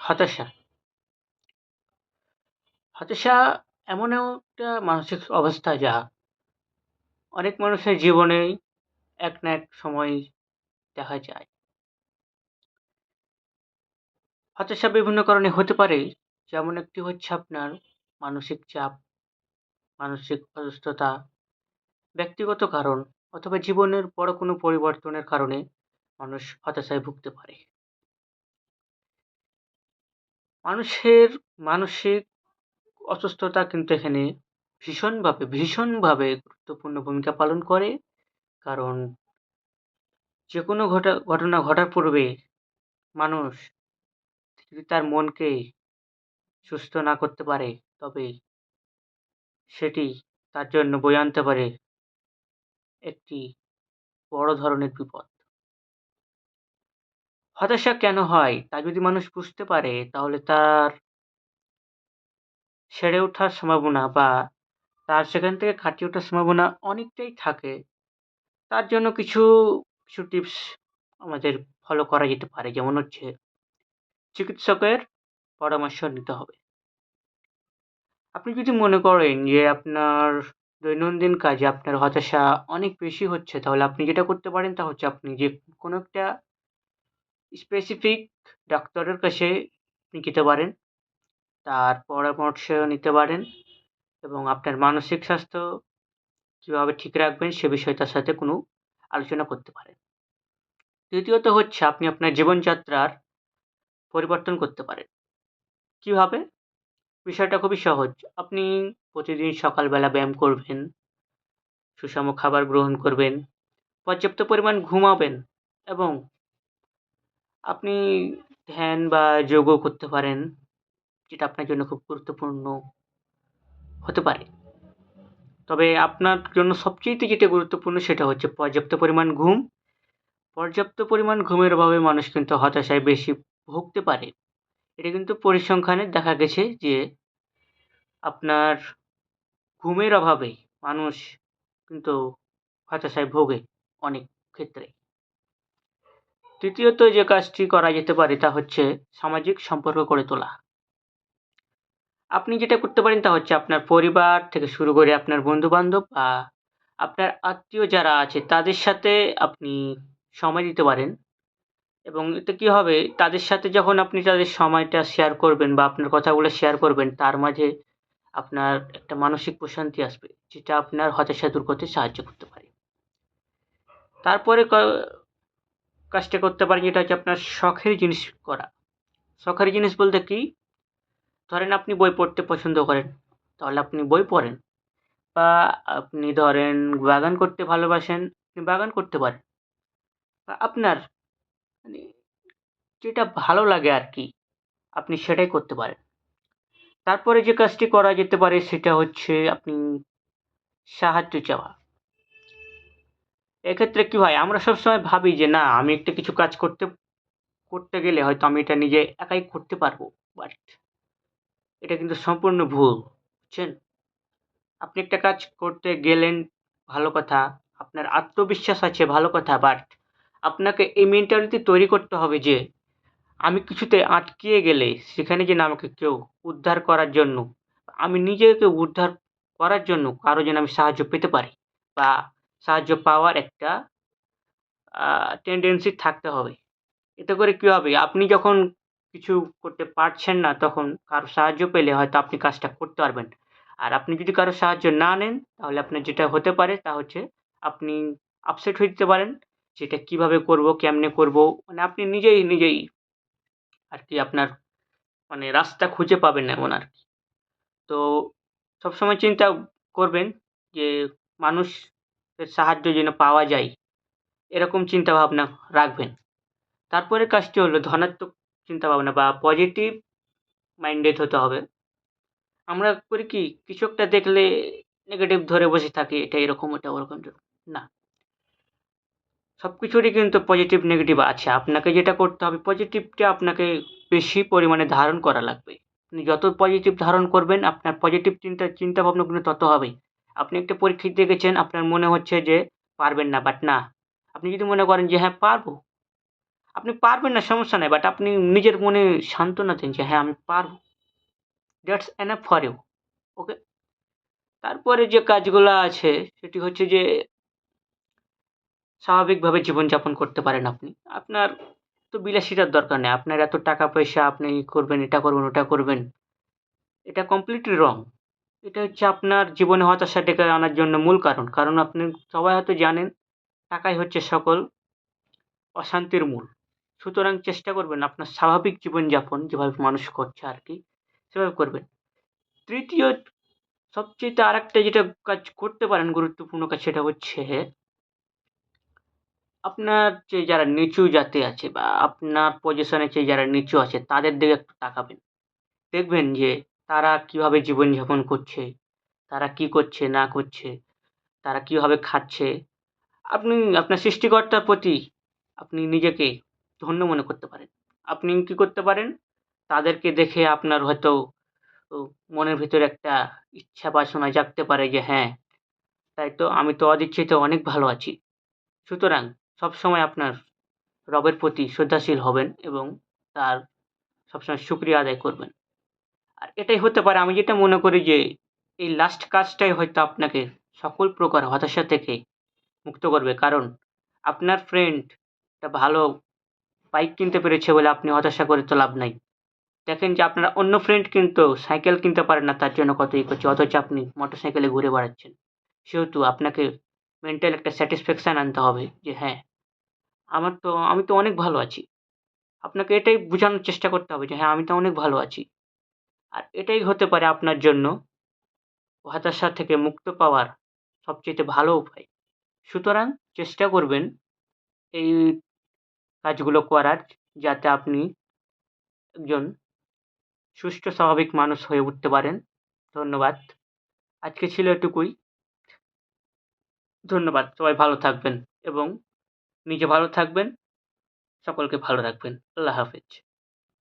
হতাশা। হতাশা এমন একটা মানসিক অবস্থা যা অনেক মানুষের জীবনেই এক না এক সময় দেখা যায়। হতাশা বিভিন্ন কারণে হতে পারে। যেমন একটি হচ্ছে আপনার মানসিক চাপ, মানসিক অসুস্থতা, ব্যক্তিগত কারণ অথবা জীবনের বড় কোনো পরিবর্তনের কারণে মানুষ হতাশায় ভুগতে পারে। মানুষের মানসিক অসুস্থতা কিন্তু এখানে ভীষণভাবে গুরুত্বপূর্ণ ভূমিকা পালন করে। কারণ যেকোনো ঘটনা ঘটার পূর্বে মানুষ যদি তার মনকে সুস্থ না করতে পারে, তবে সেটি তার জন্য বয়ে আনতে পারে একটি বড় ধরনের বিপদ। হতাশা কেন হয় তা যদি মানুষ বুঝতে পারে, তাহলে তার সেরে ওঠার সম্ভাবনা বা তার সেখান থেকে কাটিয়ে ওঠার সম্ভাবনা অনেকটাই থাকে। তার জন্য কিছু টিপস আমাদের ফলো করা যেতে পারে। যেমন হচ্ছে চিকিৎসকের পরামর্শ নিতে হবে। আপনি যদি মনে করেন যে আপনার দৈনন্দিন কাজে আপনার হতাশা অনেক বেশি হচ্ছে, তাহলে আপনি যেটা করতে পারেন তা হচ্ছে আপনি যে কোনো একটা স্পেসিফিক ডাক্তারের কাছে আপনি যেতে পারেন। তার পরামর্শ নিতে পারেন এবং আপনার মানসিক স্বাস্থ্য কিভাবে ঠিক রাখবেন সে বিষয়ে তার সাথে কোনো আলোচনা করতে পারেন। দ্বিতীয়ত হচ্ছে আপনি আপনার জীবনযাত্রার পরিবর্তন করতে পারেন। কিভাবে? বিষয়টা খুবই সহজ। আপনি প্রতিদিন সকালবেলা ব্যায়াম করবেন, সুষম খাবার গ্রহণ করবেন, পর্যাপ্ত পরিমাণ ঘুমাবেন এবং আপনি ধ্যান বা যোগও করতে পারেন, যেটা আপনার জন্য খুব গুরুত্বপূর্ণ হতে পারে। তবে আপনার জন্য সবচাইতে যেটা গুরুত্বপূর্ণ সেটা হচ্ছে পর্যাপ্ত পরিমাণ ঘুম। পর্যাপ্ত পরিমাণ ঘুমের অভাবে মানুষ কিন্তু হতাশায় বেশি ভুগতে পারে। এটা কিন্তু পরিসংখ্যানে দেখা গেছে যে আপনার ঘুমের অভাবে মানুষ কিন্তু হতাশায় ভোগে অনেক ক্ষেত্রে। তৃতীয়ত যে কাজটি করা যেতে পারে তা হচ্ছে সামাজিক সম্পর্ক গড়ে তোলা। আপনি যেটা করতে পারেন তা হচ্ছে আপনার পরিবার থেকে শুরু করে আপনার বন্ধু-বান্ধব বা আপনার আত্মীয় যারা আছে তাদের সাথে আপনি সময় দিতে পারেন এবং এতে কি হবে তাদের সাথে যখন আপনি তাদের সময়টা শেয়ার করবেন বা আপনার কথাগুলো শেয়ার করবেন, তার মাঝে আপনার একটা মানসিক প্রশান্তি আসবে, যেটা আপনার হতাশা দূর করতে সাহায্য করতে পারে। তারপরে কাজটা করতে পারেন যেটা হচ্ছে আপনার শখের জিনিস করা। শখের জিনিস বলতে কি? ধরেন আপনি বই পড়তে পছন্দ করেন, তাহলে আপনি বই পড়েন। বা আপনি ধরেন বাগান করতে ভালোবাসেন, আপনি বাগান করতে পারেন। বা আপনার মানে যেটা ভালো লাগে আরকি, আপনি সেটাই করতে পারেন। তারপরে যে কাজটি করা যেতে পারে সেটা হচ্ছে আপনি সাহায্য চাওয়া। এক্ষেত্রে কি হয়? আমরা সবসময় ভাবি যে না আমি একটা কিছু কাজ করতে গেলে হয়তো আমি এটা নিজে একাই করতে পারবো। বাট এটা কিন্তু সম্পূর্ণ ভুল। বুঝছেন? আপনি একটা কাজ করতে গেলেন ভালো কথা, আপনার আত্মবিশ্বাস আছে ভালো কথা। বাট আপনাকে এই মেন্টালিটি তৈরি করতে হবে যে আমি কিছুতে আটকিয়ে গেলে সেখানে যেন আমাকে কেউ উদ্ধার করার জন্য, আমি নিজেকে উদ্ধার করার জন্য কারো যেন আমি সাহায্য পেতে পারি বা সাহায্য পাওয়ার একটা টেনডেন্সি থাকতে হবে। এতে করে কি হবে? আপনি যখন কিছু করতে পারছেন না, তখন কারো সাহায্য পেলে হয়তো আপনি কাজটা করতে পারবেন। আর আপনি যদি কারো সাহায্য না নেন, তাহলে আপনার যেটা হতে পারে তা হচ্ছে আপনি আপসেট হয়ে যেতে পারেন। যে এটা কিভাবে করব, কেমনে করব? মানে আপনি নিজেই আরকি আপনার মানে রাস্তা খুঁজে পাবেন না এমন আরকি। তো সবসময় চিন্তা করবেন যে মানুষের সাহায্য যেন পাওয়া যায়, এরকম চিন্তাভাবনা রাখবেন। তারপরের কাজটি হলো ধনাত্মক চিন্তাভাবনা বা পজিটিভ মাইন্ডেড হতে হবে। আমরা করি কি কিছু একটা দেখলে নেগেটিভ ধরে বসে থাকি। এটা এরকম, ওটা ওরকম না। সবকিছুরই কিন্তু পজিটিভ নেগেটিভ আছে। আপনাকে যেটা করতে হবে পজিটিভটা আপনাকে বেশি পরিমাণে ধারণ করা লাগবে। আপনি যত পজিটিভ ধারণ করবেন আপনার পজিটিভ চিন্তাভাবনা কিন্তু তত হবে। আপনি একটা পরীক্ষা দিতে গেছেন আপনার মনে হচ্ছে যে পারবেন না, বাট না। আপনি যদি মনে করেন যে হ্যাঁ পারবো, আপনি পারবেন না সমস্যা নাই। বাট আপনি নিজের মনে সান্ত্বনা দিন যে, "হ্যাঁ, আমি পারবো।" That's enough for you. Okay? তারপরে যে কাজগুলা আছে সেটি হচ্ছে যে স্বাভাবিকভাবে জীবনযাপন করতে পারেন আপনি। আপনার তো বিলাসিতার দরকার নেই। আপনার এত টাকা-পয়সা আপনি করবেন, এটা করবেন, ওটা করবেন। এটা কমপ্লিটলি রং। এটা হচ্ছে আপনার জীবনে হতাশা ডেকে আনার জন্য মূল কারণ। কারণ আপনি সবাই হয়তো জানেন টাকাই হচ্ছে সকল অশান্তির মূল। সুতরাং চেষ্টা করবেন আপনার স্বাভাবিক জীবনযাপন যেভাবে মানুষ করছে আরকি, সেভাবে করবেন। তৃতীয় সবচাইতে আরেকটা যেটা কাজ করতে পারেন গুরুত্বপূর্ণ কাজ সেটা হচ্ছে আপনার যে যারা নিচু জাতি আছে বা আপনার পজিশনে যে যারা নিচু আছে তাদের দিকে একটু তাকাবেন। দেখবেন যে তারা কিভাবে জীবনযাপন করছে, তারা কি করছে না করছে, তারা কিভাবে খাচ্ছে। আপনি আপনার সৃষ্টিকর্তার প্রতি আপনি নিজেকে ধন্য মনে করতে পারেন। আপনি কি করতে পারেন? তাদেরকে দেখে আপনার হয়তো ও মনের ভিতরে একটা ইচ্ছা বাসনা জাগতে পারে যে হ্যাঁ, তাই তো আমি তো ওদের চাইতে অনেক ভালো আছি। সুতরাং সবসময় আপনার রবের প্রতি শ্রদ্ধাশীল হবেন এবং তার সবসময় শুকরিয়া আদায় করবেন। আর এটাই হতে পারে আমি যেটা মনে করি যে এই লাস্ট কাজটাই হয়তো আপনাকে সকল প্রকার হতাশা থেকে মুক্ত করবে। কারণ আপনার ফ্রেন্ড একটা ভালো বাইক কিনতে পেরেছে বলে আপনি হতাশা করে তো লাভ নাই। দেখেন যে আপনার অন্য ফ্রেন্ড কিন্তু সাইকেল কিনতে পারে না তার জন্য কত ই করছে। অথচ আপনি মোটরসাইকেলে ঘুরে বেড়াচ্ছেন। সেহেতু আপনাকে মেন্টাল একটা স্যাটিসফ্যাকশন আনতে হবে যে হ্যাঁ, আমি তো অনেক ভালো আছি। আপনাকে এটাই বুঝানোর চেষ্টা করতে হবে যে হ্যাঁ, আমি তো অনেক ভালো আছি। আর এটাই হতে পারে আপনার জন্য হতাশা থেকে মুক্ত পাওয়ার সবচাইতে ভালো উপায়। সুতরাং চেষ্টা করবেন এই কাজগুলো করার যাতে আপনি একজন সুষ্ঠু স্বাভাবিক মানুষ হয়ে উঠতে পারেন। ধন্যবাদ। আজকে ছিল এটুকুই। ধন্যবাদ। সবাই ভালো থাকবেন এবং নিজে ভালো থাকবেন, সকলকে ভালো রাখবেন। আল্লাহ হাফেজ।